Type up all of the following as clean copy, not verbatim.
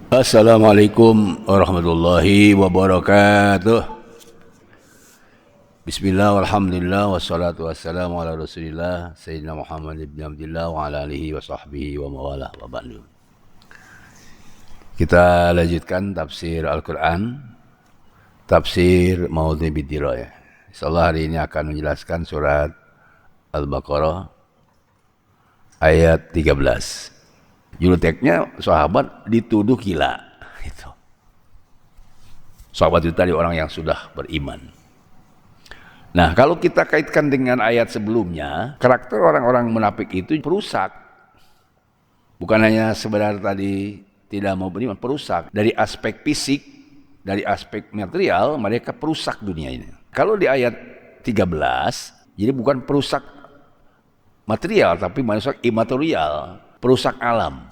Assalamualaikum warahmatullahi wabarakatuh. Bismillah, walhamdulillah, wassalatu wassalamu ala rasulillah Sayyidina Muhammad ibn Abdillah wa ala alihi wa sahbihi wa mawalah wa ba'du. Kita lanjutkan tafsir Al-Quran, tafsir Maudhi Bidirayah. InsyaAllah hari ini akan menjelaskan surat Al-Baqarah ayat 13. Juruteknya sahabat dituduh gila. Itu. Sahabat itu tadi orang yang sudah beriman. Nah, kalau kita kaitkan dengan ayat sebelumnya, karakter orang-orang munafik itu perusak. Bukan hanya sebenarnya tadi tidak mau beriman, perusak. Dari aspek fisik, dari aspek material, mereka perusak dunia ini. Kalau di ayat 13, jadi bukan perusak material, tapi perusak imaterial. Perusak alam,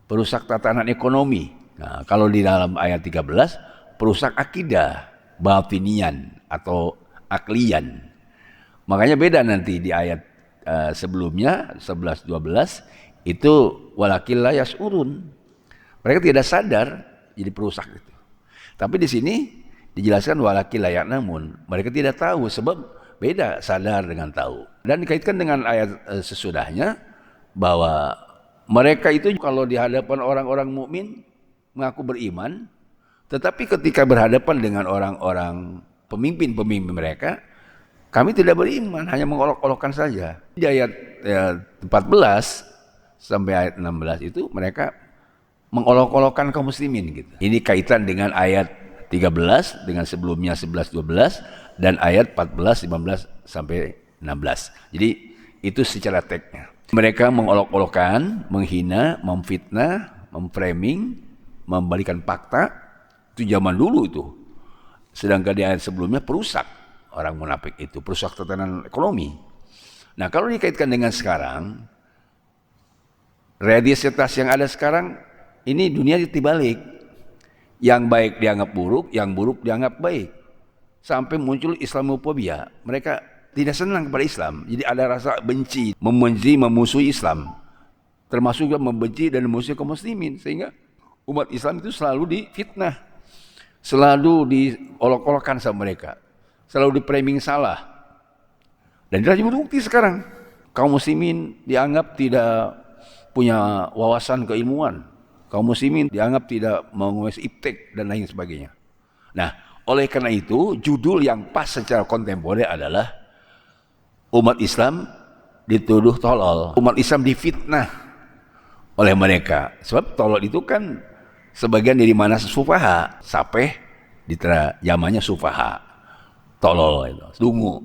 perusak tatanan ekonomi. Nah, kalau di dalam ayat 13, perusak akidah, batinian atau aklian. Makanya beda nanti di ayat sebelumnya, 11-12, itu walakil la yas'urun. Mereka tidak sadar jadi perusak itu. Tapi di sini dijelaskan walakil la ya'lamun. Mereka tidak tahu, sebab beda sadar dengan tahu. Dan dikaitkan dengan ayat sesudahnya, bahwa mereka itu kalau di hadapan orang-orang mukmin mengaku beriman, tetapi ketika berhadapan dengan orang-orang pemimpin-pemimpin mereka, kami tidak beriman, hanya mengolok-olokkan saja. Di ayat 14 sampai ayat 16 itu mereka mengolok-olokkan kaum muslimin gitu. Ini kaitan dengan ayat 13 dengan sebelumnya 11-12 dan ayat 14-15 sampai 16. Jadi itu secara teksnya. Mereka mengolok-olokkan, menghina, memfitnah, memframing, membalikan fakta. Itu zaman dulu itu. Sedangkan di ayat sebelumnya perusak orang munafik itu, perusak tatanan ekonomi. Nah, kalau dikaitkan dengan sekarang, realitas yang ada sekarang, ini dunia dibalik. Yang baik dianggap buruk, yang buruk dianggap baik. Sampai muncul Islamofobia. Mereka tidak senang kepada Islam, jadi ada rasa benci, membenci, memusuhi Islam, termasuk juga membenci dan memusuhi kaum muslimin, sehingga umat Islam itu selalu difitnah, selalu diolok-olokkan sama mereka, selalu di-framing salah. Dan tidak terbukti sekarang kaum muslimin dianggap tidak punya wawasan keilmuan, kaum muslimin dianggap tidak menguasai iptek dan lain sebagainya. Nah, oleh karena itu judul yang pas secara kontemporer adalah umat Islam dituduh tolol, umat Islam difitnah oleh mereka. Sebab tolol itu kan sebagian dari mana sufaha, sapeh di zamannya sufaha, tolol itu, dungu.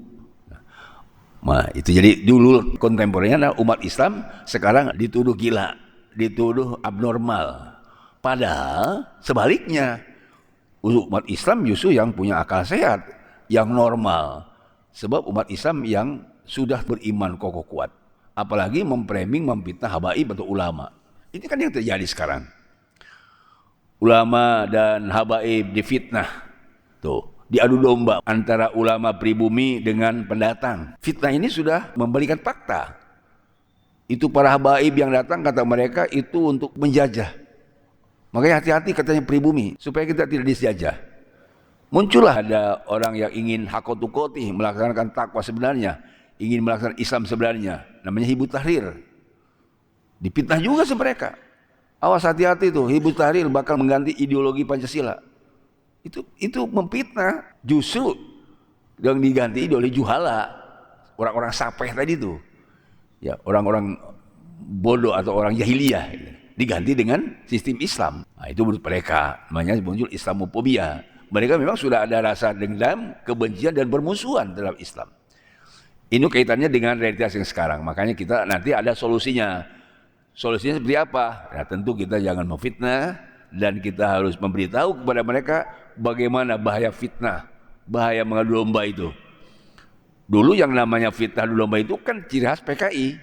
Nah, itu jadi dulu kontemporernya adalah umat Islam sekarang dituduh gila, dituduh abnormal. Padahal sebaliknya, umat Islam justru yang punya akal sehat, yang normal. Sebab umat Islam yang sudah beriman kokoh kuat, apalagi memframing, memfitnah habaib atau ulama. Ini kan yang terjadi sekarang. Ulama dan habaib difitnah, tuh diadu domba antara ulama pribumi dengan pendatang. Fitnah ini sudah membalikan fakta. Itu para habaib yang datang, kata mereka itu untuk menjajah. Makanya hati-hati katanya pribumi, supaya kita tidak disjajah. Muncullah ada orang yang ingin hakotukoti, melaksanakan takwa sebenarnya, ingin melaksanakan Islam sebenarnya, namanya Hizbut Tahrir. Dipitnah juga sama mereka. Awas, hati-hati tuh, Hizbut Tahrir bakal mengganti ideologi Pancasila. Itu memfitnah. Justru yang diganti ideologi juhala, orang-orang sapeh tadi tuh, ya orang-orang bodoh atau orang jahiliyah, diganti dengan sistem Islam. Nah, itu menurut mereka, namanya muncul Islamofobia. Mereka memang sudah ada rasa dendam, kebencian dan bermusuhan terhadap Islam. Ini kaitannya dengan realitas yang sekarang. Makanya kita nanti ada solusinya. Solusinya seperti apa? Ya, tentu kita jangan memfitnah dan kita harus memberitahu kepada mereka bagaimana bahaya fitnah, bahaya mengadu domba itu. Dulu yang namanya fitnah adu domba itu kan ciri khas PKI.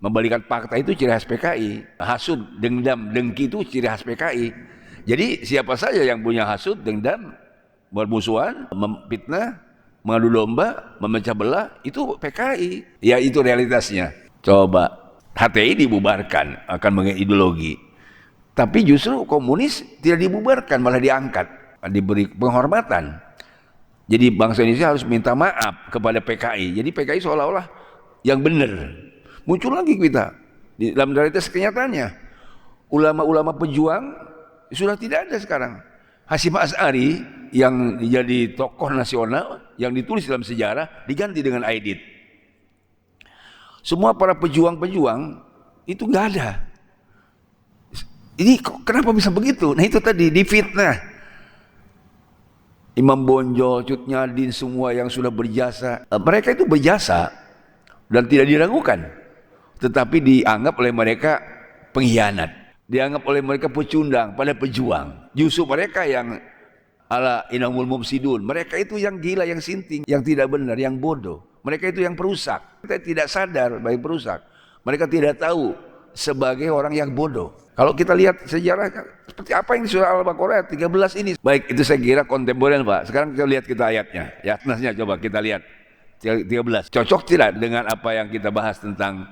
Membalikan fakta itu ciri khas PKI. Hasud, dendam, dengki itu ciri khas PKI. Jadi siapa saja yang punya hasud, dendam, bermusuhan, memfitnah, mengadu domba, memecah belah, itu PKI. Ya itu realitasnya. Coba HTI dibubarkan akan mengideologi. Tapi justru komunis tidak dibubarkan, malah diangkat, diberi penghormatan. Jadi bangsa Indonesia harus minta maaf kepada PKI. Jadi PKI seolah-olah yang benar. Muncul lagi kita di dalam realitas kenyataannya. Ulama-ulama pejuang sudah tidak ada sekarang. Hasyim Asy'ari yang jadi tokoh nasional yang ditulis dalam sejarah diganti dengan Aidit. Semua para pejuang-pejuang itu nggak ada. Ini kok kenapa bisa begitu? Nah itu tadi difitnah. Imam Bonjol, Cut Nyadin, semua yang sudah berjasa, mereka itu berjasa dan tidak diragukan, tetapi dianggap oleh mereka pengkhianat, dianggap oleh mereka pecundang pada pejuang. Justru mereka yang ala inamul mufsidun, mereka itu yang gila, yang sinting, yang tidak benar, yang bodoh. Mereka itu yang perusak. Kita tidak sadar sebagai perusak. Mereka tidak tahu sebagai orang yang bodoh. Kalau kita lihat sejarah seperti apa yang di surah Al-Baqarah 13 ini. Baik, itu saya kira kontemporer, Pak. Sekarang kita lihat kita ayatnya. Ya, nasnya coba kita lihat. 13. Cocok tidak dengan apa yang kita bahas tentang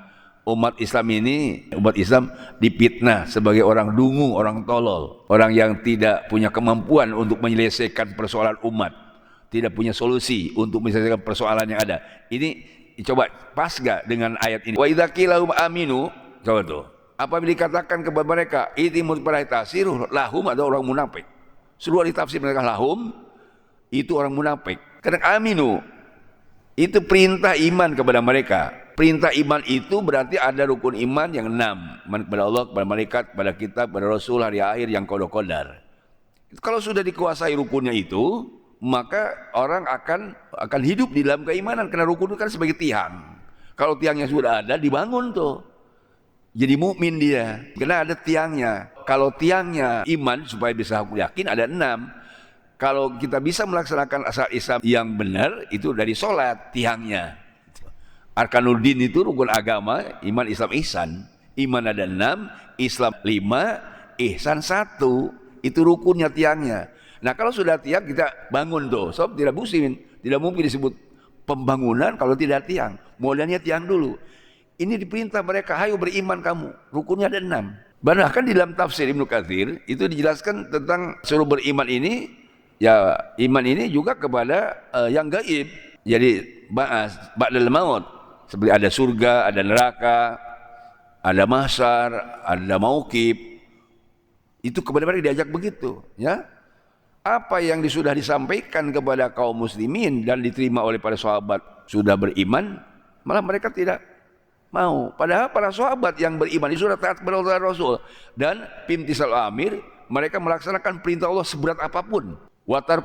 umat Islam ini? Umat Islam dipitnah sebagai orang dungu, orang tolol, orang yang tidak punya kemampuan untuk menyelesaikan persoalan umat, tidak punya solusi untuk menyelesaikan persoalan yang ada. Ini coba pas gak dengan ayat ini? Wa idza qila aminu, coba tuh. Apabila dikatakan kepada mereka, itimut tafsir lahum, ada orang munafik. Seluruh ditafsir mereka lahum, itu orang munafik. Kadang aminu, itu perintah iman kepada mereka. Perintah iman itu berarti ada rukun iman yang 6. Iman kepada Allah, kepada malaikat, kepada kitab, kepada Rasul, hari akhir, yang qadar. Kalau sudah dikuasai rukunnya itu, maka orang akan hidup di dalam keimanan. Karena rukun itu kan sebagai tiang. Kalau tiangnya sudah ada, dibangun tuh. Jadi mukmin dia, karena ada tiangnya. Kalau tiangnya iman supaya bisa yakin ada 6. Kalau kita bisa melaksanakan asal Islam yang benar, itu dari sholat tiangnya. Arkanuddin itu rukun agama, iman, Islam, ihsan. Iman ada 6, Islam 5, ihsan 1. Itu rukunnya, tiangnya. Nah kalau sudah tiang kita bangun tuh. Sob tidak mungkin disebut pembangunan kalau tidak tiang. Modalnya tiang dulu. Ini diperintah mereka, hayo beriman kamu. Rukunnya ada 6. Bahkan di dalam tafsir Ibnu Katsir itu dijelaskan tentang suruh beriman ini. Ya iman ini juga kepada yang gaib. Jadi ba'dal maut. Seperti ada surga, ada neraka, ada mahsyar, ada mauqif. Itu kepada mereka diajak begitu, ya. Apa yang sudah disampaikan kepada kaum muslimin dan diterima oleh para sahabat sudah beriman, malah mereka tidak mau. Padahal para sahabat yang beriman itu sudah taat kepada Rasul dan pimtisal amir, mereka melaksanakan perintah Allah seberat apapun. Watar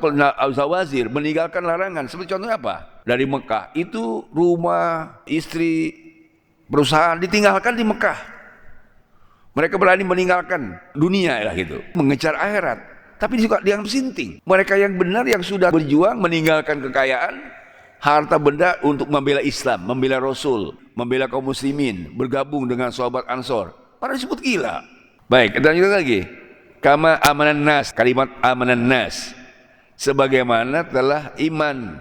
zawazir, meninggalkan larangan. Seperti contohnya apa? Dari Mekah itu rumah, istri, perusahaan ditinggalkan di Mekah. Mereka berani meninggalkan dunia lah gitu, mengejar akhirat. Tapi juga dianggap sinting. Mereka yang benar yang sudah berjuang meninggalkan kekayaan, harta benda untuk membela Islam, membela Rasul, membela kaum muslimin, bergabung dengan sahabat Ansor. Para disebut gila. Baik, kita lanjut lagi. Kama amanan nas, kalimat amanan nas. Sebagaimana telah iman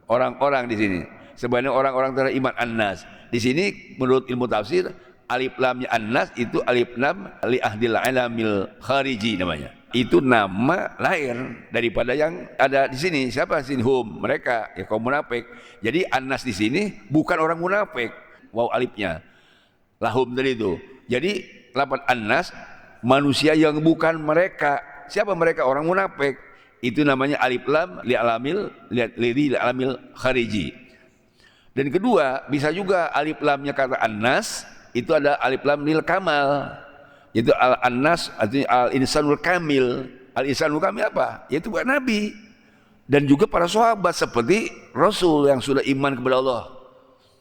orang-orang di sini. Sebagaimana orang-orang telah iman an-nas. Di sini menurut ilmu tafsir, alif lamnya an-nas itu alif lam li ahdil alamil khariji namanya. Itu nama lahir daripada yang ada di sini. Siapa sini? Hum, mereka, ya kaum munafik. Jadi an-nas di sini bukan orang munafik. Waw alifnya. Lahum tadi itu. Jadi lapan an-nas manusia yang bukan mereka. Siapa mereka? Orang munafik. Itu namanya alif lam li alamil khariji. Dan kedua, bisa juga alif lamnya kata an-nas itu ada alif lam lil kamal. Yaitu al-nas artinya al-insanul kamil. Al-insanul kamil apa? Yaitu buat nabi dan juga para sahabat seperti Rasul yang sudah iman kepada Allah.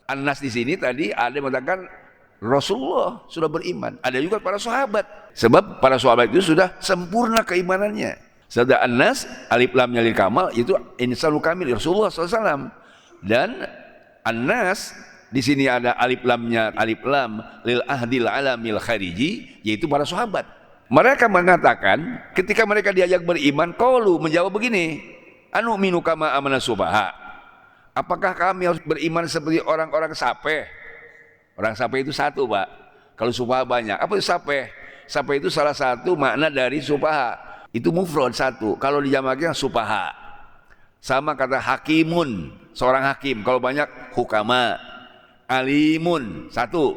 An-nas di sini tadi ada yang mengatakan Rasulullah sudah beriman. Ada juga para sahabat. Sebab para sahabat itu sudah sempurna keimanannya. Sedangkan an-nas alif lamnya lil kamal itu insanul kamil Rasulullah SAW. Dan an-nas di sini ada alif lamnya alif lam lil ahdil alamil khariji, yaitu para sahabat. Mereka mengatakan ketika mereka diajak beriman, qalu menjawab begini, anu minu kama amana subaha. Apakah kami harus beriman seperti orang-orang sapeh? Orang sapeh itu satu, Pak. Kalau subaha banyak. Apa itu sapeh? Sape itu salah satu makna dari supaha. Itu mufrad satu. Kalau dijamaknya supaha. Sama kata hakimun, seorang hakim. Kalau banyak hukama. Alimun, satu.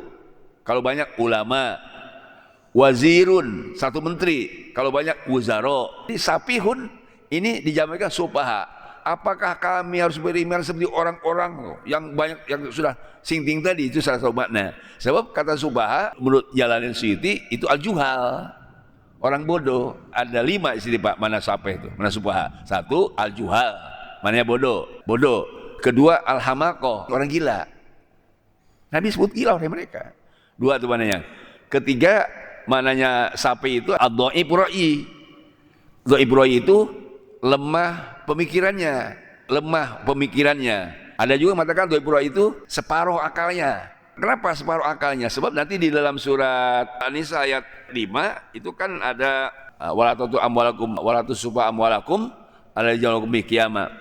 Kalau banyak ulama. Wazirun, satu menteri. Kalau banyak wuzaro. Di sapihun ini dijamakkan supaha. Apakah kami harus beriman seperti orang-orang yang banyak yang sudah singting tadi? Itu salah satu makna. Sebab kata subaha menurut Jalaluddin Suyuti itu al-juhal, orang bodoh. Ada 5 di sini Pak, mana sape itu, mana subaha. 1 al-juhal, mananya bodoh. Kedua al-hamaqah, orang gila. Nabi sebut gila oleh mereka. 2 itu mananya. Ketiga mananya sape itu ad-dhaif ra'i. Dhaif ra'i itu lemah pemikirannya. Ada juga mengatakan dhaif ra'i itu separuh akalnya. Kenapa separuh akalnya? Sebab nanti di dalam surat An-Nisa ayat 5 itu kan ada wala tutu amwalakum wala tusufa amwalakum ala jalakum bi qiyamah.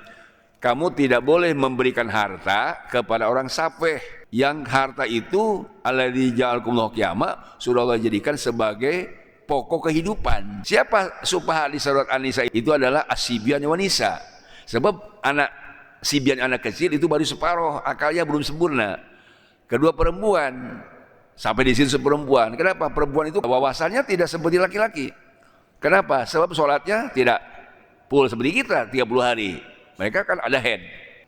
Kamu tidak boleh memberikan harta kepada orang safeh, yang harta itu alladzi ja'alakum qiyamah sudah Allah jadikan sebagai pokok kehidupan. Siapa supaha di surat An-Nisa? Itu adalah asibyan wa nisa. Sebab anak sibyan, anak kecil itu baru separuh akalnya, belum sempurna. Kedua perempuan, sampai di sini perempuan. Kenapa? Perempuan itu wawasannya tidak seperti laki-laki. Kenapa? Sebab sholatnya tidak full seperti kita 30 hari. Mereka kan ada head.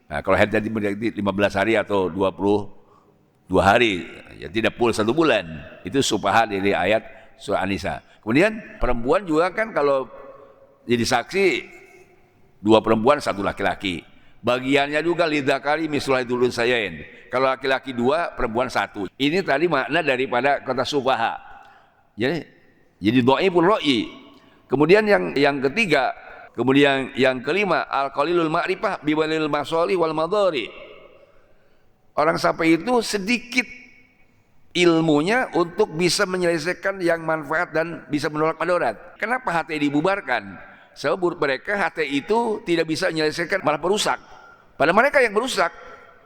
Nah, kalau head jadi 15 hari atau 22 hari, ya tidak full 1 bulan. Itu supaha dari ayat surah An-Nisa. Kemudian perempuan juga kan kalau jadi saksi 2 perempuan 1 laki-laki. Bagiannya juga lidzakari mislu hadzil unsayain. Kalau laki-laki 2, perempuan 1. Ini tadi makna daripada kata sufaha. Jadi dhaiful ra'i. Kemudian yang ketiga, kemudian yang kelima, al-qalilul ma'rifah bi walil masalih wal madari. Orang sampai itu sedikit ilmunya untuk bisa menyelesaikan yang manfaat dan bisa menolak madarat. Kenapa HTI dibubarkan? Sebab mereka HTI itu tidak bisa menyelesaikan, malah merusak. Pada mereka yang merusak,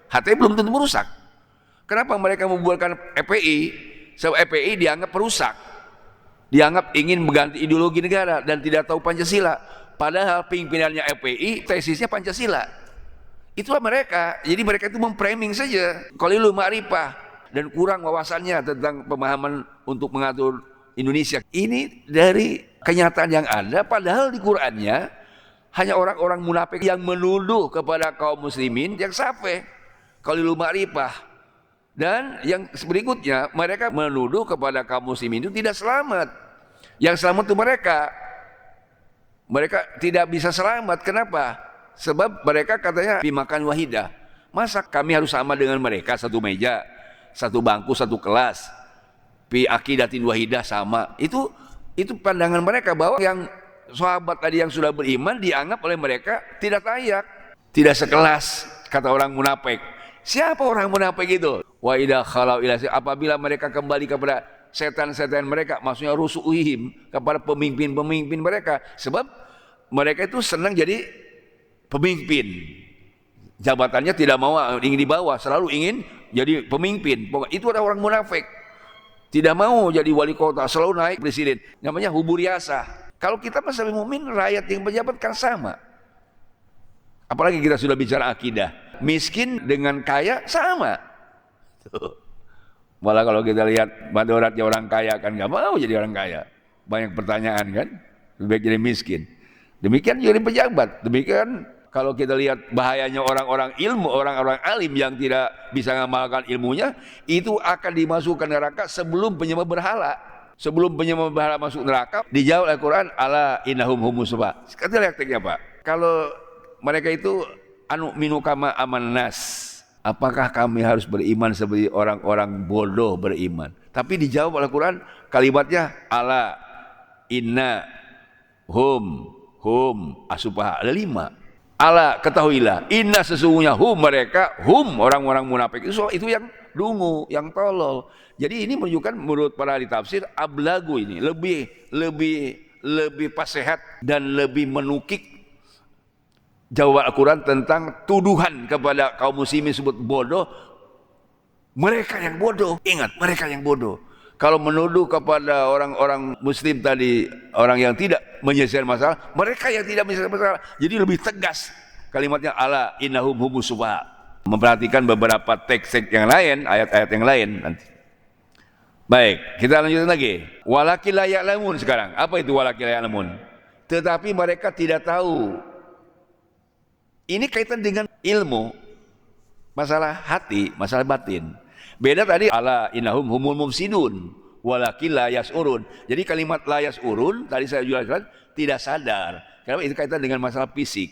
HTI belum tentu merusak. Kenapa mereka membubarkan FPI? Sebab FPI dianggap perusak, dianggap ingin mengganti ideologi negara dan tidak tahu Pancasila. Padahal pimpinannya FPI tesisnya Pancasila. Itulah mereka. Jadi mereka itu memframing saja. Qalilul ma'rifah dan kurang wawasannya tentang pemahaman untuk mengatur Indonesia. Ini dari kenyataan yang ada. Padahal di Qur'annya hanya orang-orang munafik yang menuduh kepada kaum muslimin yang safeh, qalilul ma'rifah. Dan yang berikutnya, mereka menuduh kepada kaum muslimin itu tidak selamat. Yang selamat itu mereka. Mereka tidak bisa selamat. Kenapa? Sebab mereka katanya bimakan wahidah. Masa kami harus sama dengan mereka, satu meja, satu bangku, satu kelas, bi aqidatin wahidah sama. Itu pandangan mereka bahwa yang sahabat tadi yang sudah beriman dianggap oleh mereka tidak layak, tidak sekelas, kata orang munafik. Siapa orang munafik itu? Wa idza khalau ila, apabila mereka kembali kepada setan-setan mereka, maksudnya rusuhihim, kepada pemimpin-pemimpin mereka. Sebab mereka itu senang jadi pemimpin. Jabatannya tidak mau ingin di bawah, selalu ingin jadi pemimpin. Itu ada orang munafik. Tidak mau jadi wali kota, selalu naik presiden. Namanya huburiasah. Kalau kita masalah mukmin, rakyat yang pejabat kan sama. Apalagi kita sudah bicara akidah. Miskin dengan kaya sama. Malah kalau kita lihat madaratnya orang kaya kan nggak mau jadi orang kaya. Banyak pertanyaan kan, lebih baik jadi miskin. Demikian jadi pejabat. Demikian kalau kita lihat bahayanya orang-orang ilmu, orang-orang alim yang tidak bisa mengamalkan ilmunya, itu akan dimasukkan neraka sebelum penyembah berhala. Sebelum penyembah berhala masuk neraka, dijawab oleh Quran, ala innahum humus sufa. Kata reaktifnya Pak, kalau mereka itu anu minu kama aman nas, apakah kami harus beriman seperti orang-orang bodoh beriman? Tapi dijawab oleh Quran, kalimatnya ala inna hum asupaha. Ada 5. Ala, ketahuilah, inna sesungguhnya mereka orang-orang munafik itu yang dungu, yang tolol. Jadi ini menunjukkan menurut para ahli tafsir ablagu ini lebih fasihat dan lebih menukik jawaban Al-Quran tentang tuduhan kepada kaum muslimin sebut bodoh. Mereka yang bodoh. Ingat, mereka yang bodoh. Kalau menuduh kepada orang-orang muslim tadi, orang yang tidak menyelesaikan masalah, mereka yang tidak menyelesaikan masalah. Jadi lebih tegas kalimatnya, ala innahum humus sufaha. Memperhatikan beberapa teks yang lain, ayat-ayat yang lain nanti. Baik, kita lanjutkan lagi. Walakin la ya'lamun sekarang. Apa itu walakin la ya'lamun? Tetapi mereka tidak tahu. Ini kaitan dengan ilmu, masalah hati, masalah batin. Beda tadi ala innahum humul mufsidun walakin la yas'urun. Jadi kalimat la yas'urun tadi saya jelaskan tidak sadar. Karena itu kaitan dengan masalah fisik.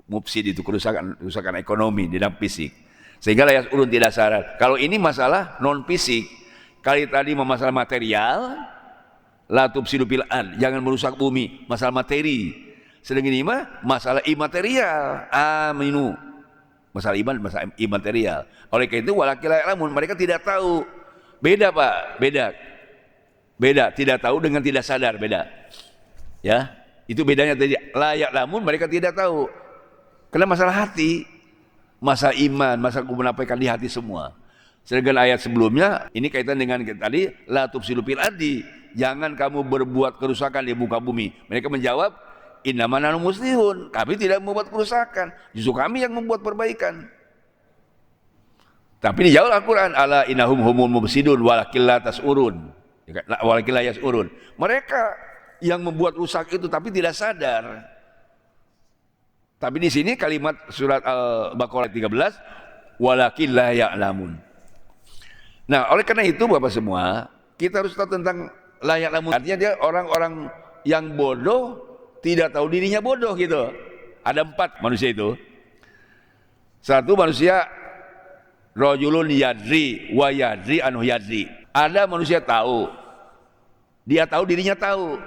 Mufsid itu kerusakan ekonomi di dalam fisik. Sehingga la yas'urun tidak sadar. Kalau ini masalah non fisik. Kali tadi masalah material, la tufsidu fil ard, jangan merusak bumi, masalah materi. Sedang ini mah masalah imaterial. Aminu. Masalah iman, masalah imaterial. Oleh karena itu walakin la ya'lamun, mereka tidak tahu. Beda Pak, beda. Tidak tahu dengan tidak sadar, beda. Ya, itu bedanya tadi. La ya'lamun, mereka tidak tahu. Karena masalah hati, masalah iman, masalah kemunafikan di hati semua. Sedangkan ayat sebelumnya ini kaitan dengan tadi la tufsidu fil ardi, jangan kamu berbuat kerusakan di muka bumi. Mereka menjawab, innaman nahnu muslihun, kami tidak membuat kerusakan, justru kami yang membuat perbaikan. Tapi dijawab Al-Quran, ala innahum humul mufsidun walakin la tas'urun, walakin la yas'urun. Mereka yang membuat rusak itu tapi tidak sadar. Tapi di sini kalimat surat Al-Baqarah 13, walakin la ya'lamun. Nah, oleh karena itu Bapak semua, kita harus tahu tentang la ya'lamun. Artinya dia orang-orang yang bodoh tidak tahu dirinya bodoh gitu. Ada 4 manusia itu. Satu manusia rajulun yadri wa yadri anhu yadri. Ada manusia tahu. Dia tahu dirinya tahu.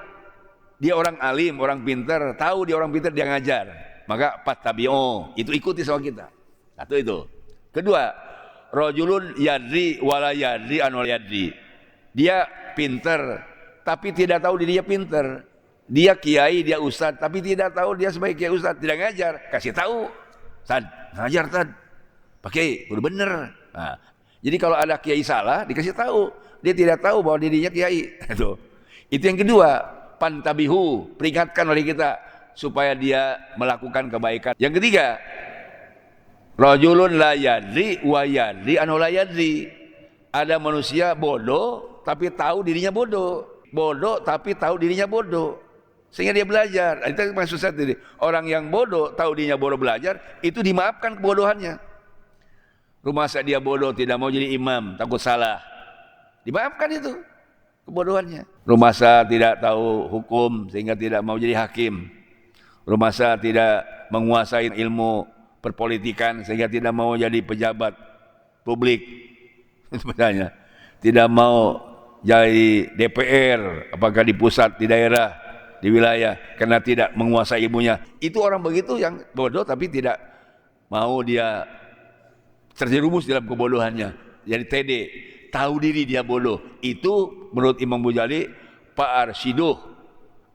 Dia orang alim, orang pintar, tahu dia orang pintar, dia ngajar. Maka fattabi'u, itu ikuti sama kita. Satu itu. Kedua, rajulun yadri wa la yadri anhu yadri. Dia pintar tapi tidak tahu dirinya pintar. Dia kiai, dia ustad, tapi tidak tahu dia sebagai kiai ustad, tidak ngajar. Kasih tahu, Tad, ngajar Tad, pakai, udah bener. Nah, jadi kalau ada kiai salah, dikasih tahu. Dia tidak tahu bahwa dirinya kiai. Itu yang kedua, pantabihu, peringatkan oleh kita supaya dia melakukan kebaikan. Yang ketiga, rajulun la yadri wa yadri anhu la yadri. Ada manusia bodoh, tapi tahu dirinya bodoh. Bodoh, tapi tahu dirinya bodoh. Sehingga dia belajar. Itu maksud saya tadi. Orang yang bodoh, tahu dirinya bodoh belajar, itu dimaafkan kebodohannya. Rumah saya dia bodoh, tidak mau jadi imam, takut salah. Dimaafkan itu kebodohannya. Rumah saya tidak tahu hukum, sehingga tidak mau jadi hakim. Rumah saya tidak menguasai ilmu perpolitikan, sehingga tidak mau jadi pejabat publik. Itu misalnya. Tidak mau jadi DPR, apakah di pusat, di daerah, di wilayah, karena tidak menguasai ilmunya. Itu orang begitu yang bodoh tapi tidak mau dia terjerumus dalam kebodohannya. Jadi TD, tahu diri dia bodoh. Itu menurut Imam Ghazali, Pak Arsyiduh,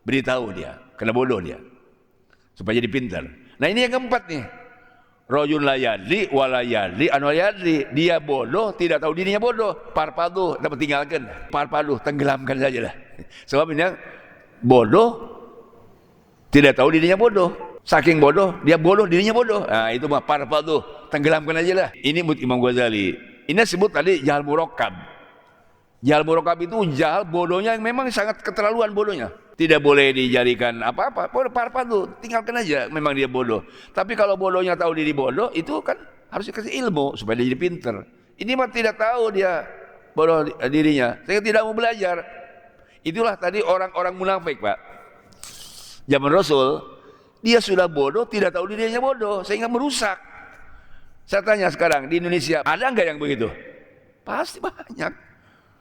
beritahu dia, karena bodoh dia, supaya jadi pintar. Nah ini yang keempat nih. Rajul la yadri wa la yadri an yadri. Dia bodoh, tidak tahu dirinya bodoh. Parpaduh, dapat tinggalkan. Parpaduh, tenggelamkan saja lah. Sebab ini bodoh, tidak tahu dirinya bodoh. Saking bodoh, dia bodoh, dirinya bodoh. Nah itu mah parpaduh, tenggelamkan aja lah. Ini menurut Imam Ghazali. Ini sebut tadi jahal murakkab. Jahal murakkab itu jahal bodohnya yang memang sangat keterlaluan bodohnya. Tidak boleh dijadikan apa-apa, parpadu, tinggalkan aja, memang dia bodoh. Tapi kalau bodohnya tahu diri bodoh, itu kan harus dikasih ilmu supaya dia jadi pinter. Ini mah tidak tahu dia bodoh dirinya, sehingga tidak mau belajar. Itulah tadi orang-orang munafik, Pak. Zaman Rasul, dia sudah bodoh, tidak tahu dirinya bodoh, sehingga merusak. Saya tanya sekarang, di Indonesia, ada nggak yang begitu? Pasti banyak.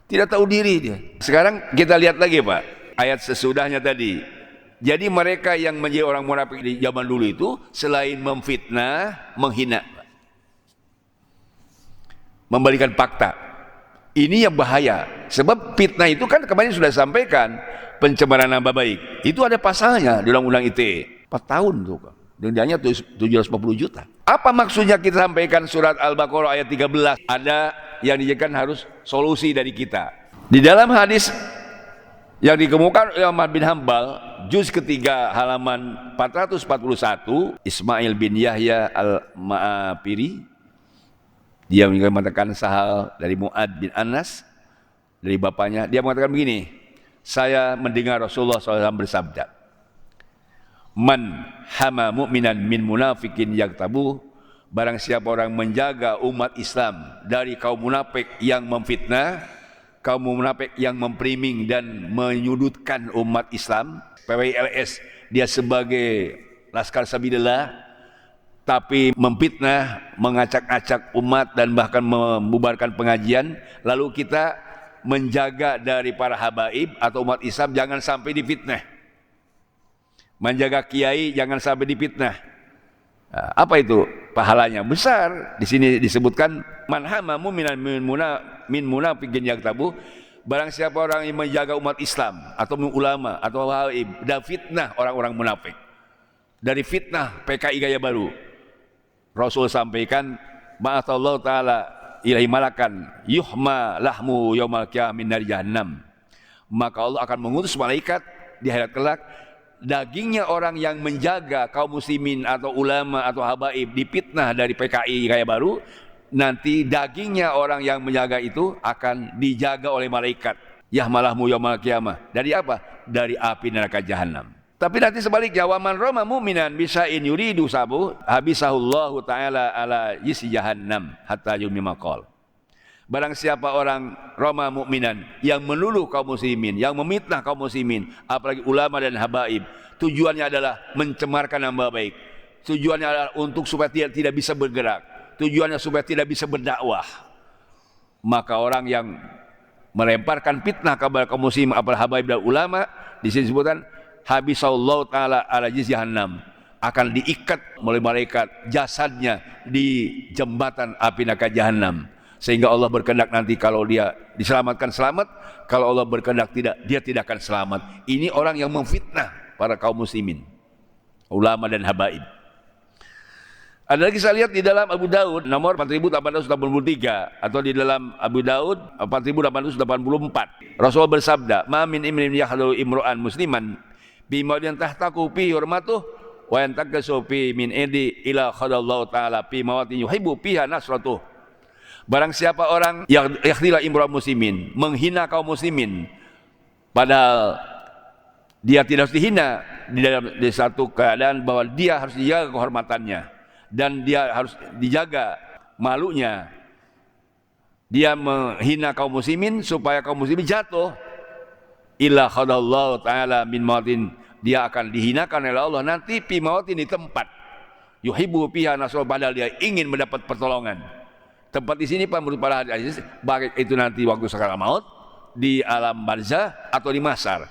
Tidak tahu diri dia. Sekarang kita lihat lagi, Pak. Ayat sesudahnya tadi. Jadi mereka yang menjadi orang munafik di zaman dulu itu selain memfitnah, menghina, membalikan fakta. Ini yang bahaya. Sebab fitnah itu kan kemarin sudah sampaikan, pencemaran nama baik. Itu ada pasalnya di Undang-Undang ITE. 4 tahun tuh, Pak. Dendanya 750 juta. Apa maksudnya kita sampaikan surat Al-Baqarah ayat 13? Ada yang dijadikan harus solusi dari kita. Di dalam hadis yang dikemukakan oleh Ahmad bin Hambal, juz ketiga halaman 441, Ismail bin Yahya al-Ma'apiri, dia mengatakan sahal dari Mu'ad bin Anas, dari bapaknya, dia mengatakan begini, saya mendengar Rasulullah SAW bersabda, man hama mu'minan min munafikin yaktabu, barang siapa orang menjaga umat Islam dari kaum munafik yang memfitnah, kaum munafik yang mempriming dan menyudutkan umat Islam, PWLS, dia sebagai laskar sabilillah, tapi memfitnah, mengacak-acak umat dan bahkan membubarkan pengajian, lalu kita menjaga dari para habaib atau umat Islam jangan sampai difitnah. Menjaga kiai jangan sampai difitnah. Apa itu pahalanya? Besar. Di sini disebutkan man hama mu'minan min munafiqin yaktabu, barang siapa orang yang menjaga umat Islam atau ulama atau habaib dan fitnah orang-orang munafik. Dari fitnah PKI gaya baru, Rasul sampaikan, ma'atallahu ta'ala ilahi malakan yuhma lahmu yaumal qiyamah min nari jahannam. Maka Allah akan mengutus malaikat di akhirat kelak, dagingnya orang yang menjaga kaum muslimin atau ulama atau habaib dipitnah dari PKI gaya baru, nanti dagingnya orang yang menjaga itu akan dijaga oleh malaikat. Yahmalahmu yaumal qiyamah. Dari apa? Dari api neraka jahanam. Tapi nanti sebaliknya, wa man rama mu'minan bisa'in yuridu sabu habisahullahu ta'ala ala yisi jahannam hatta yumima qol. Barang siapa orang rama mu'minan yang meluluh kaum muslimin, yang memitnah kaum muslimin, apalagi ulama dan habaib, tujuannya adalah mencemarkan nama baik, tujuannya adalah untuk supaya tidak bisa bergerak, tujuannya supaya tidak bisa berdakwah, maka orang yang melemparkan fitnah kepada kaum muslimin, apalagi habaib dan ulama, di sini disebutkan habisallahu ta'ala ala jis jahannam, akan diikat oleh malaikat jasadnya di jembatan api neraka jahanam. Sehingga Allah berkehendak nanti kalau dia diselamatkan selamat, kalau Allah berkehendak tidak, dia tidak akan selamat. Ini orang yang memfitnah para kaum muslimin, ulama dan habaib. Ada lagi saya lihat di dalam Abu Daud nomor 4883 atau di dalam Abu Daud 4884. Rasulullah bersabda, "Ma min imrin yahduru imro'an musliman bimadin tahtaku fi hurmatuh wa yantakasu fi min indi ila khadallahu ta'ala fi mawatin yuhibbu fiha nasratuh." Barang siapa orang yang yakhdila imro'an muslimin, menghina kaum muslimin, padahal dia tidak harus dihina di satu keadaan bahwa dia harus dijaga kehormatannya dan dia harus dijaga malunya. Dia menghina kaum muslimin supaya kaum muslimin jatuh. Illa khadallahu ta'ala min mawatin, dia akan dihinakan oleh Allah nanti fi mawatin, di tempat yuhibbu fiha nasrul, padahal dia ingin mendapat pertolongan. Tempat di sini Pak, menurut para hadis, baik itu nanti waktu sakaratul maut, di alam barzah atau di mahsyar.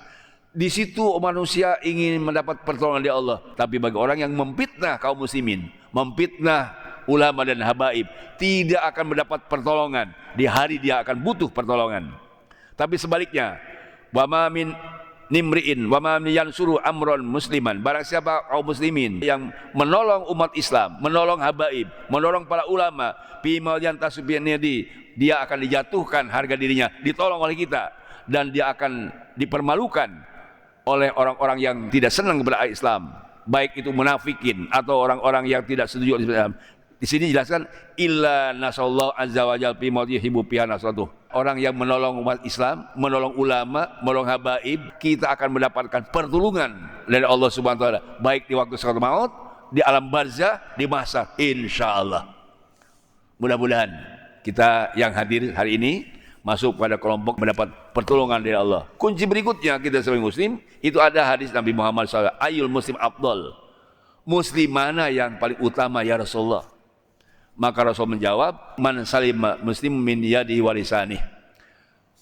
Di situ manusia ingin mendapat pertolongan dari Allah. Tapi bagi orang yang memfitnah kaum muslimin, memfitnah ulama dan habaib, tidak akan mendapat pertolongan. Di hari dia akan butuh pertolongan. Tapi sebaliknya, wa ma min nimri'in wa ma yansuru amron musliman, barang siapa kaum muslimin yang menolong umat Islam, menolong habaib, menolong para ulama, bima yantasubiyadi, dia akan dijatuhkan harga dirinya, ditolong oleh kita, dan dia akan dipermalukan oleh orang-orang yang tidak senang kepada Islam, baik itu munafikin atau orang-orang yang tidak setuju dengan Islam. Di sini dijelaskan illa nasallahu azza wa jalla fi mawdihi fiha nasratuh. Orang yang menolong umat Islam, menolong ulama, menolong habaib, kita akan mendapatkan pertolongan dari Allah Subhanahu wa taala, baik di waktu sakaratul maut, di alam barzah, di mahsyar, insyaallah. Mudah-mudahan kita yang hadir hari ini masuk pada kelompok mendapat pertolongan dari Allah. Kunci berikutnya kita sebagai muslim, itu ada hadis Nabi Muhammad SAW, ayul muslim afdal, muslim mana yang paling utama ya Rasulullah? Maka Rasul menjawab, man salima muslim min yadihi wa lisanih,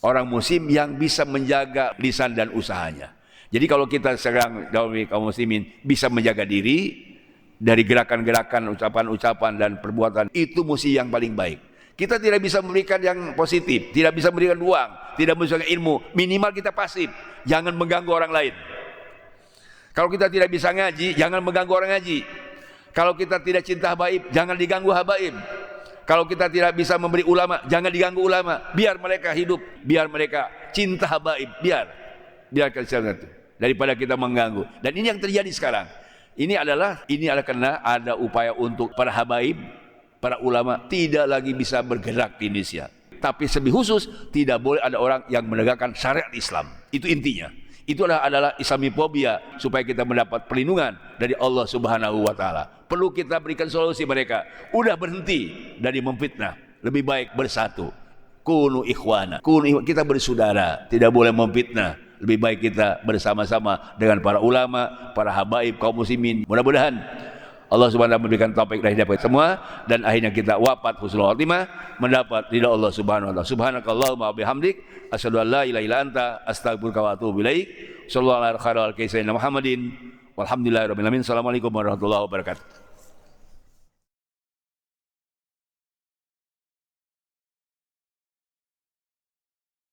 orang muslim yang bisa menjaga lisan dan usahanya. Jadi kalau kita sekarang dalam kaum muslimin bisa menjaga diri dari gerakan-gerakan, ucapan-ucapan dan perbuatan, itu musuh yang paling baik. Kita tidak bisa memberikan yang positif, tidak bisa memberikan uang, tidak bisa memberikan ilmu, minimal kita pasif, jangan mengganggu orang lain. Kalau kita tidak bisa ngaji, jangan mengganggu orang ngaji. Kalau kita tidak cinta habaib, jangan diganggu habaib. Kalau kita tidak bisa memberi ulama, jangan diganggu ulama. Biar mereka hidup, biar mereka cinta habaib, biarkan itu daripada kita mengganggu. Dan ini yang terjadi sekarang. Ini adalah karena ada upaya untuk para habaib, para ulama tidak lagi bisa bergerak di Indonesia. Tapi lebih khusus tidak boleh ada orang yang menegakkan syariat Islam. Itu intinya. Itu adalah Islamifobia, supaya kita mendapat perlindungan dari Allah Subhanahu wa taala. Perlu kita berikan solusi mereka. Udah berhenti dari memfitnah. Lebih baik bersatu. Kunu ikhwana. Kita bersaudara, tidak boleh memfitnah. Lebih baik kita bersama-sama dengan para ulama, para habaib kaum muslimin. Mudah-mudahan Allah Subhanahu wa taala memberikan taufik dan hidayah kepada semua, dan akhirnya kita wafat husnul khotimah, mendapat ridha Allah Subhanahu wa taala. Subhanakallahumma wa bihamdik, asyhadu an la ilaha illa anta, astaghfiruka wa atubu ilaik. Sallallahu alaihi wa sallam Muhammadin walhamdulillahirabbil alamin. Assalamualaikum warahmatullahi wabarakatuh.